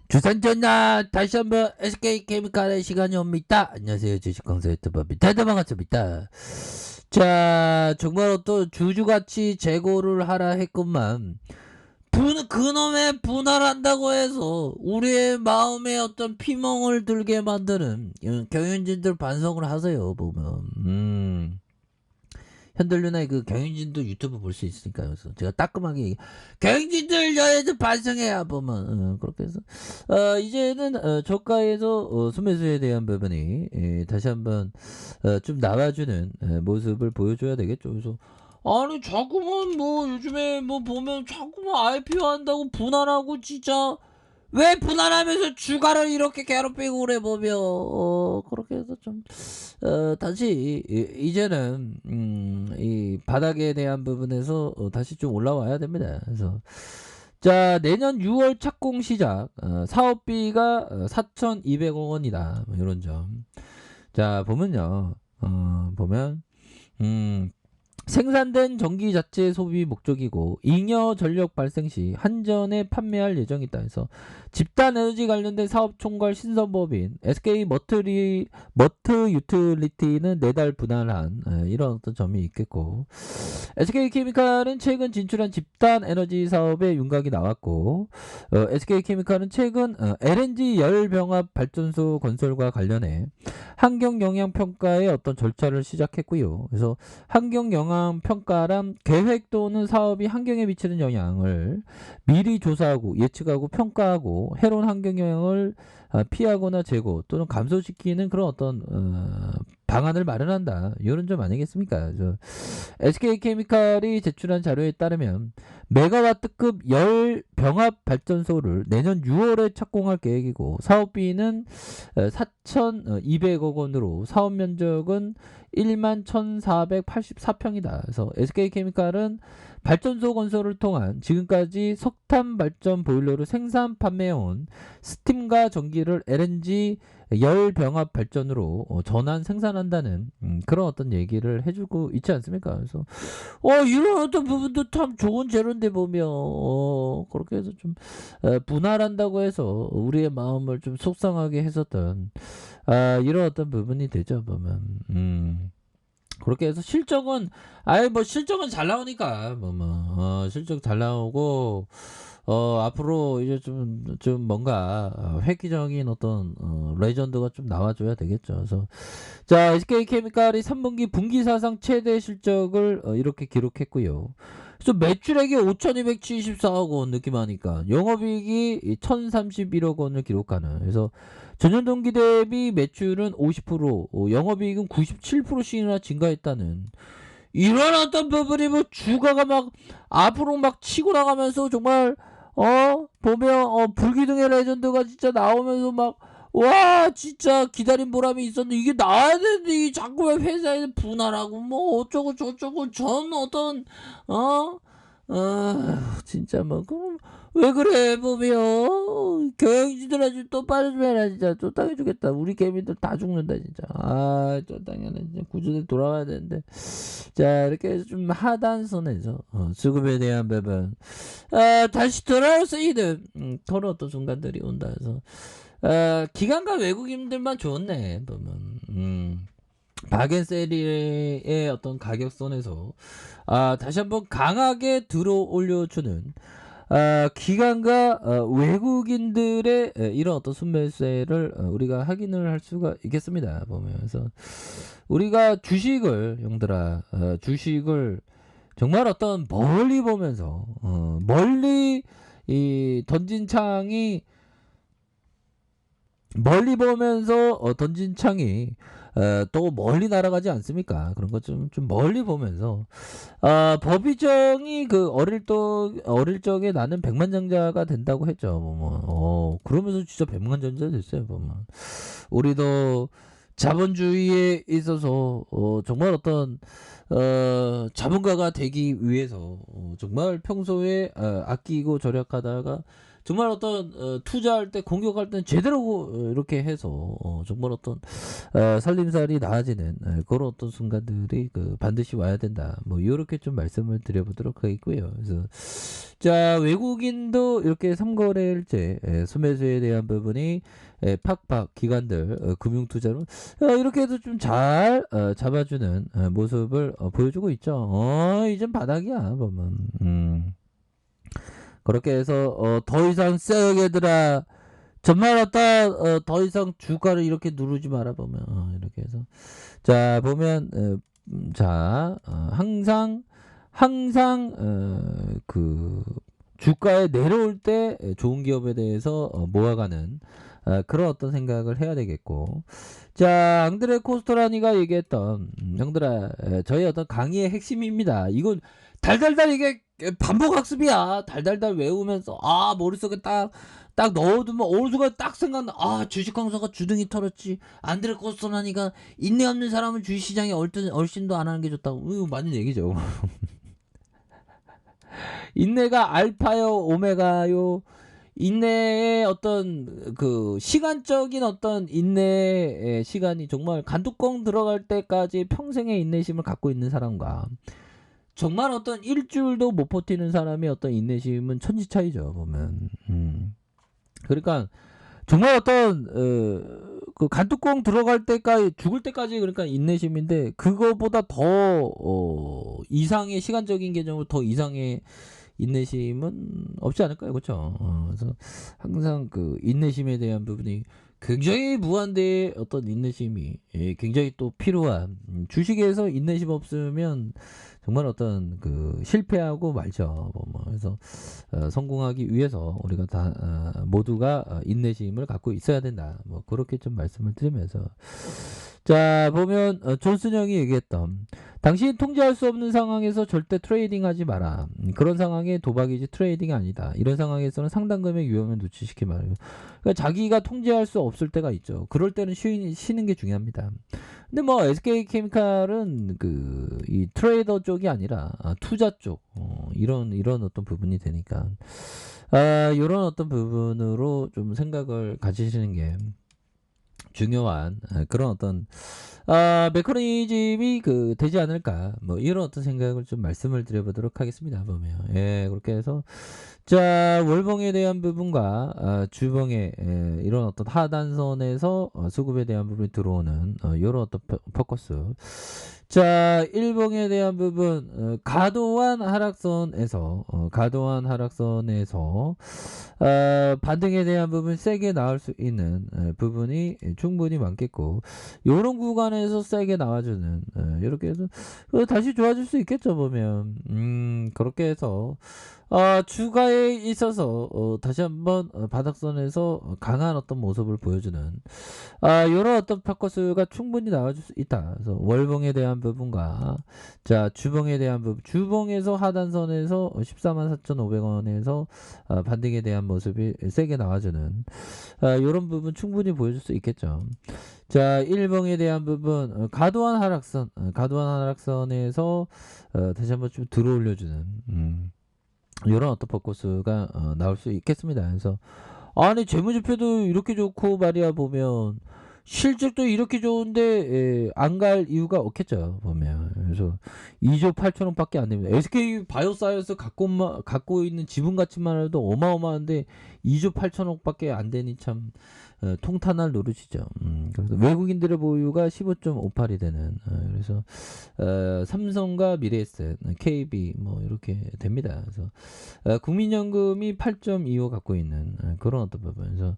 주산전나 다시 한번 SK케미칼의 시간이 옵니다. 안녕하세요. 주식강사 유튜버 밑에도 반갑습니다. 자, 정말 또 주주같이 재고를 하라 했건만 그놈의 분할한다고 해서 우리의 마음에 어떤 피멍을 들게 만드는 경영진들 반성을 하세요. 보면 현들류나 그 경영진도 유튜브 볼 수 있으니까 그래서 제가 따끔하게 경영진들 여해도 반성해야 보면 그렇게 해서 이제는 저가에서 순매수에 대한 부분이 다시 한번 좀 나와주는 모습을 보여줘야 되겠죠. 그래서 아니 자꾸만 뭐 요즘에 뭐 보면 자꾸만 IPO 한다고 분할하고 진짜 왜 분할하면서 주가를 이렇게 괴롭히고 그래 보면 그렇게 해서 좀 다시 이제는 이 바닥에 대한 부분에서 다시 좀 올라와야 됩니다. 그래서 자 내년 6월 착공 시작 사업비가 4,200억 원이다. 뭐 이런 점. 자 보면요. 보면 생산된 전기 자체 소비 목적이고 잉여 전력 발생 시 한전에 판매할 예정이다. 해서 집단 에너지 관련된 사업 총괄 신선법인 SK 머트 유틸리티는 내달 분할한 이런 어떤 점이 있겠고 SK케미칼은 최근 진출한 집단 에너지 사업에 윤곽이 나왔고 SK케미칼은 최근 LNG 열병합 발전소 건설과 관련해 환경 영향 평가의 어떤 절차를 시작했고요. 그래서 환경 영향 평가란 계획 또는 사업이 환경에 미치는 영향을 미리 조사하고 예측하고 평가하고 해로운 환경 영향을 피하거나 제거 또는 감소시키는 그런 어떤 방안을 마련한다. 이런 점 아니겠습니까? SK케미칼이 제출한 자료에 따르면 메가와트급 열 병합 발전소를 내년 6월에 착공할 계획이고 사업비는 4,200억 원으로 사업 면적은 1만 1,484평이다. 그래서 SK케미칼은 발전소 건설을 통한 지금까지 석탄 발전 보일러를 생산 판매해온 스팀과 전기를 LNG 열 병합 발전으로 전환 생산한다는 그런 어떤 얘기를 해주고 있지 않습니까? 그래서 이런 어떤 부분도 참 좋은 재료인데 보면 그렇게 해서 좀 분할한다고 해서 우리의 마음을 좀 속상하게 했었던 이런 어떤 부분이 되죠 보면. 그렇게 해서 실적은 뭐 실적은 잘 나오니까 실적 잘 나오고 앞으로 이제 좀 뭔가 획기적인 어떤 레전드가 좀 나와줘야 되겠죠. 그래서 자 SK케미칼이 3분기 분기 사상 최대 실적을 이렇게 기록했고요. 그래서 매출액이 5,274억 원 느낌하니까 영업이익이 1,031억 원을 기록하는. 그래서 전년 동기 대비 매출은 50%, 영업이익은 97%씩이나 증가했다는 이런 어떤 부분이 뭐 주가가 막 앞으로 막 치고 나가면서 정말 보면 불기둥의 레전드가 진짜 나오면서 막 와 진짜 기다린 보람이 있었는데 이게 나와야 되는데 이 자꾸 왜 회사에서 분할하고 뭐 어쩌고 저쩌고 전 어떤 진짜 뭐 그럼 왜 그래 보면 경영진들한테 또 빨리 좀 해라 진짜 쫓당해주겠다 우리 개미들 다 죽는다 진짜 쫓당해는 진짜 구조대 돌아와야 되는데 자 이렇게 해서 좀 하단선에서 수급에 대한 부분 다시 돌아올 수 있는 그런 어떤 순간들이 온다 해서 기관과 외국인들만 좋네 보면 바겐셀리의 어떤 가격선에서 다시 한번 강하게 들어 올려주는 기관과 외국인들의 이런 어떤 순매수를 우리가 확인을 할 수가 있겠습니다. 보면서 우리가 주식을 형들아 주식을 정말 어떤 멀리 보면서 멀리 이 던진 창이 멀리 보면서 던진 창이 또 멀리 날아가지 않습니까? 그런 거 좀 멀리 보면서 법의정이 그 어릴 적에 나는 백만장자가 된다고 했죠. 그러면서 진짜 백만장자 됐어요. 보면 우리도 자본주의에 있어서 정말 어떤 자본가가 되기 위해서 정말 평소에 아끼고 절약하다가 정말 어떤 투자할 때 공격할 때는 제대로 이렇게 해서 정말 어떤 살림살이 나아지는 그런 어떤 순간들이 반드시 와야 된다. 뭐 요렇게 좀 말씀을 드려보도록 하겠고요. 그래서 자, 외국인도 이렇게 3거래일제 수매수에 대한 부분이 팍팍 기관들 금융투자로 이렇게 해도 좀 잘 잡아주는 모습을 보여주고 있죠. 이젠 바닥이야 보면. 그렇게 해서 더 이상 세게들아 정말 왔다 더 이상 주가를 이렇게 누르지 마라 보면 이렇게 해서 자 보면 자 항상 그 주가에 내려올 때 좋은 기업에 대해서 모아가는 그런 어떤 생각을 해야 되겠고 자 앙드레 코스토라니가 얘기했던 형들아 저희 어떤 강의의 핵심입니다. 이건 달달달 이게 반복 학습이야. 달달달 외우면서 머릿속에 딱 넣어두면 어느 순간 딱 생각나. 주식 강사가 주둥이 털었지. 안드레 코스토라니가 인내 없는 사람은 주식시장에 얼씬도 안 하는 게 좋다고. 이거 맞는 얘기죠. 인내가 알파요 오메가요. 인내의 어떤 시간적인 어떤 인내의 시간이 정말 간뚜껑 들어갈 때까지 평생의 인내심을 갖고 있는 사람과 정말 어떤 일주일도 못 버티는 사람의 어떤 인내심은 천지 차이죠 보면. 그러니까 정말 어떤 간뚜껑 들어갈 때까지 죽을 때까지 그러니까 인내심인데 그거보다 더 이상의 시간적인 개념으로 더 이상의 인내심은 없지 않을까요, 그렇죠? 그래서 항상 인내심에 대한 부분이 굉장히 무한대의 어떤 인내심이 굉장히 또 필요한 주식에서 인내심 없으면 정말 어떤 실패하고 말죠. 그래서 성공하기 위해서 우리가 다 모두가 인내심을 갖고 있어야 된다. 뭐 그렇게 좀 말씀을 드리면서 자 보면 존슨 형이 얘기했던 당신이 통제할 수 없는 상황에서 절대 트레이딩하지 마라. 그런 상황에 도박이지 트레이딩이 아니다. 이런 상황에서는 상당금의 위험을 누치시키 말아요. 그러니까 자기가 통제할 수 없을 때가 있죠. 그럴 때는 쉬는 게 중요합니다. 근데 뭐 SK케미칼은 이 트레이더 쪽이 아니라 투자 쪽 이런 어떤 부분이 되니까 이런 어떤 부분으로 좀 생각을 가지시는 게 중요한 그런 어떤 메커니즘이 되지 않을까 뭐 이런 어떤 생각을 좀 말씀을 드려보도록 하겠습니다. 보면 그렇게 해서 자 월봉에 대한 부분과 주봉의 이런 어떤 하단선에서 수급에 대한 부분이 들어오는 이런 어떤 포커스 자 일봉에 대한 부분 과도한 하락선에서 반등에 대한 부분 세게 나올 수 있는 부분이 충분히 많겠고 요런 구간에서 세게 나와주는 이렇게 해서 다시 좋아질 수 있겠죠 보면 그렇게 해서 주가에 있어서 다시 한번 바닥선에서 강한 어떤 모습을 보여주는 요런 어떤 포커스가 충분히 나와줄 수 있다. 그래서 월봉에 대한 부분과 자 주봉에 대한 부분 주봉에서 하단선에서 144,500원에서 반등에 대한 모습이 세게 나와주는 요런 부분 충분히 보여줄 수 있겠죠. 자 일봉에 대한 부분 과도한 하락선에서 다시 한번 좀 들어올려주는 이런 어떤 포커스가 나올 수 있겠습니다. 그래서 아니 재무제표도 이렇게 좋고 말이야 보면 실적도 이렇게 좋은데 안 갈 이유가 없겠죠 보면. 그래서 2조 8천억밖에 안 됩니다. SK 바이오사이언스 갖고 있는 지분 가치만 해도 어마어마한데 2조 8천억밖에 안 되니 참 통탄할 노릇이죠. 그래서 외국인들의 보유가 15.58이 되는 그래서 삼성과 미래에셋, KB 뭐 이렇게 됩니다. 그래서 국민연금이 8.25 갖고 있는 그런 어떤 부분에서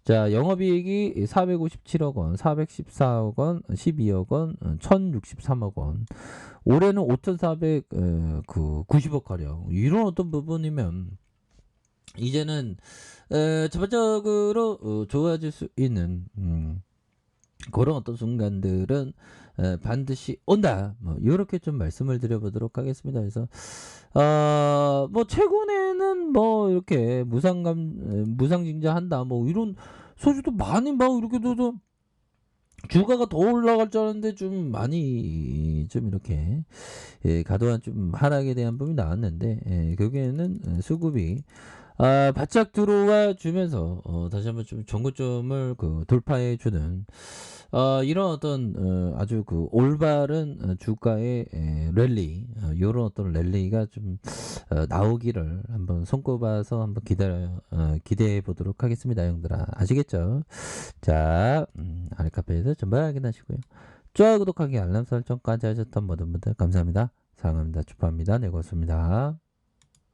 자 영업이익이 457억 원, 414억 원, 12억 원, 1,063억 원. 올해는 5,490억 가량 이런 어떤 부분이면 이제는 전반적으로 좋아질 수 있는 그런 어떤 순간들은 반드시 온다. 뭐 이렇게 좀 말씀을 드려보도록 하겠습니다. 그래서 뭐 최근에는 뭐 이렇게 무상증자한다. 뭐 이런 소식도 많이 막 이렇게 도 주가가 더 올라갈 줄 알았는데 좀 많이 좀 이렇게 과도한 좀 하락에 대한 부분이 나왔는데 결국에는 수급이 바짝 들어와 주면서 다시 한번 좀 전고점을 돌파해 주는 이런 어떤 아주 올바른 주가의 랠리, 요런 어떤 랠리가 좀 나오기를 한번 손꼽아서 한번 기대해 보도록 하겠습니다, 형들아. 아시겠죠? 자, 아래 카페에서 전부 확인하시고요. 좋아요, 구독하기, 알람 설정까지 하셨던 모든 분들 감사합니다. 사랑합니다. 축하합니다. 네, 고맙습니다.